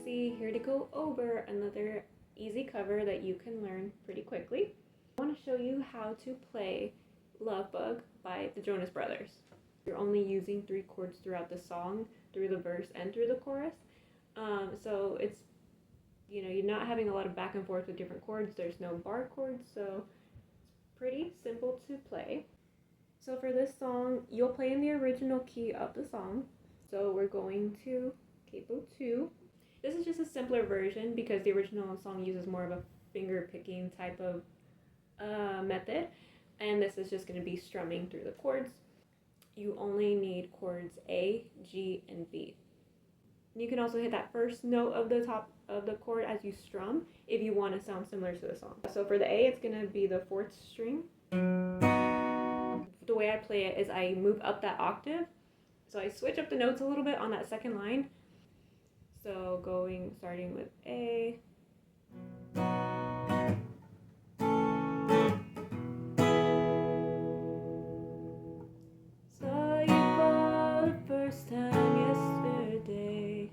easy. Here to go over another easy cover that you can learn pretty quickly. I want to show you how to play Lovebug by the Jonas Brothers. You're only using 3 chords throughout the song, through the verse and through the chorus. So it's, you're not having a lot of back and forth with different chords. There's no bar chords, so it's pretty simple to play. So for this song, you'll play in the original key of the song. So we're going to capo 2. This is just a simpler version because the original song uses more of a finger picking type of method, and this is just going to be strumming through the chords. You only need chords A, G, and B. You can also hit that first note of the top of the chord as you strum if you want to sound similar to the song. So for the A, it's going to be the 4th string. The way I play it is I move up that octave. So I switch up the notes a little bit on that second line. So starting with A. Saw you for the first time yesterday.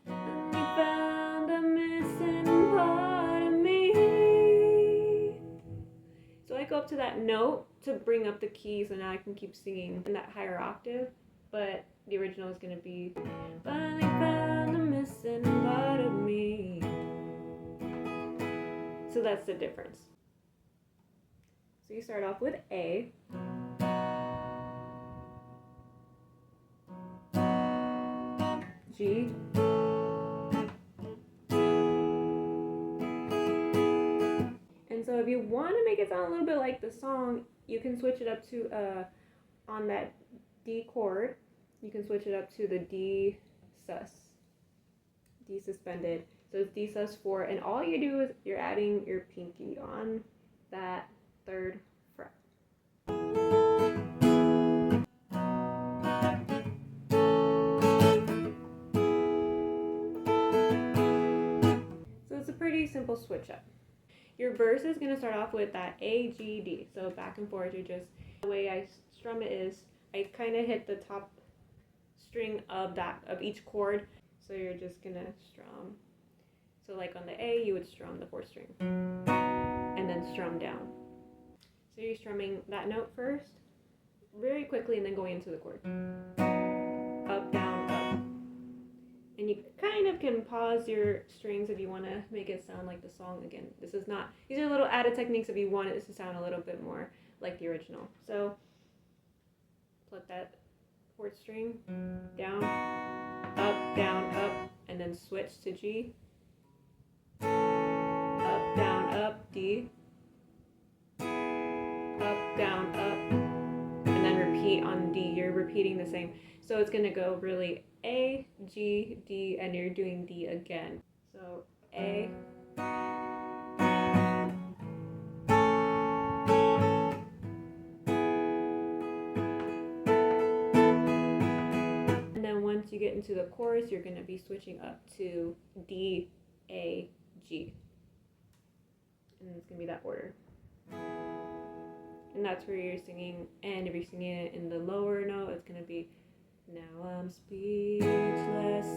And you found a missing part of me. So I go up to that note to bring up the key, so now I can keep singing in that higher octave. But the original is going to be finally found a missing part of me. So that's the difference. So you start off with A. G. And so if you want to make it sound a little bit like the song, you can switch it up to on that D chord, you can switch it up to the D suspended. So it's D sus4, and all you do is you're adding your pinky on that 3rd fret. So it's a pretty simple switch up. Your verse is going to start off with that A, G, D. So back and forth, the way I strum it is I kind of hit the top string of each chord. So you're just going to strum. So like on the A, you would strum the 4th string and then strum down. So you're strumming that note first very quickly and then going into the chord. Up, down, up. And you kind of can pause your strings if you want to make it sound like the song again. These are little added techniques if you want it to sound a little bit more like the original. So pluck that 4th string down, up, and then switch to G. Up, down, up, D. Up, down, up, and then repeat on D. You're repeating the same. So it's going to go really A, G, D, and you're doing D again. So A. And then once you get into the chorus, you're going to be switching up to D, A, G. And it's going to be that order. And that's where you're singing, and if you're singing it in the lower note, it's going to be now I'm speechless.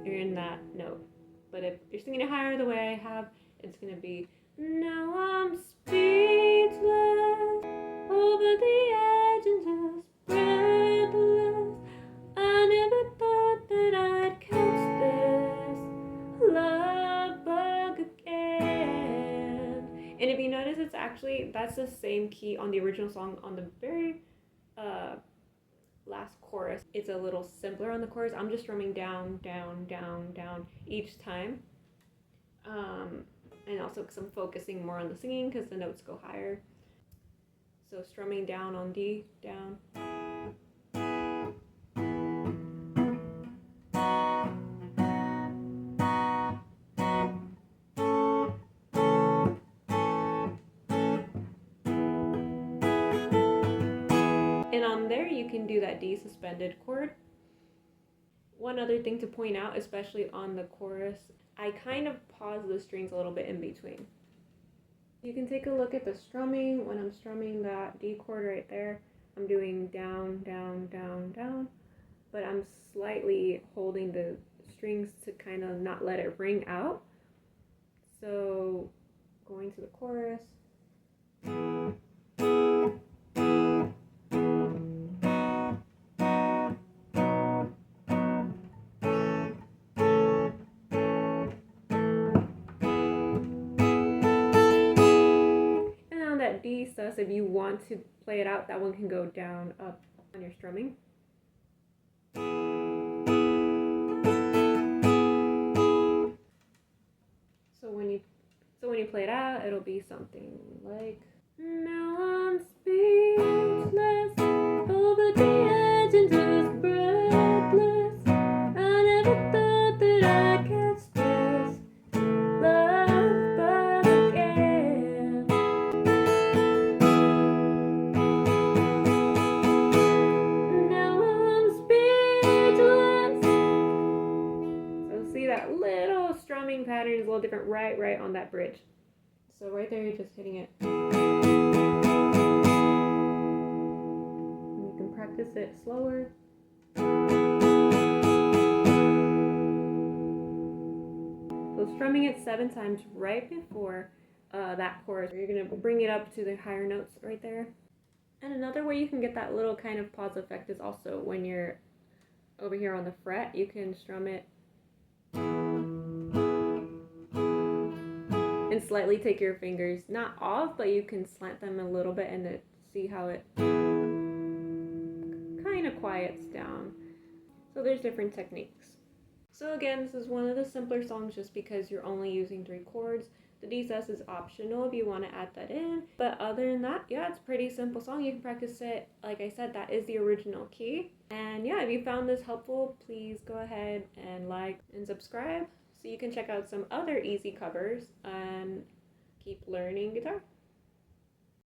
You're in that note. But if you're singing it higher the way I have, it's going to be now I'm speechless, over the edge and just breathless. I never thought that I'd catch this love bug again. And if you notice, that's the same key on the original song. On the very last chorus, it's a little simpler on the chorus. I'm just strumming down, down, down, down each time. And also because I'm focusing more on the singing because the notes go higher. So strumming down on D, down. And on there you can do that D suspended chord. One other thing to point out, especially on the chorus, I kind of pause the strings a little bit in between. You can take a look at the strumming. When I'm strumming that D chord right there, I'm doing down, down, down, down, but I'm slightly holding the strings to kind of not let it ring out. So going to the chorus. And on that D sus, if you want to play it out, that one can go down, up on your strumming. So when you play it out, it'll be something like, now I'm speechless, over the edge and just breathless. I never thought that I'd catch this love again. Now I'm speechless. So see that little strumming pattern is a little different right on that bridge. So right there, you're just hitting it. And you can practice it slower. So strumming it 7 times right before that chorus. You're going to bring it up to the higher notes right there. And another way you can get that little kind of pause effect is also when you're over here on the fret, you can strum it and slightly take your fingers, not off, but you can slant them a little bit and see how it kind of quiets down. So there's different techniques. So again, this is one of the simpler songs just because you're only using 3 chords. The D sus is optional if you want to add that in. But other than that, yeah, it's a pretty simple song. You can practice it. Like I said, that is the original key. And yeah, if you found this helpful, please go ahead and like and subscribe so you can check out some other easy covers and keep learning guitar.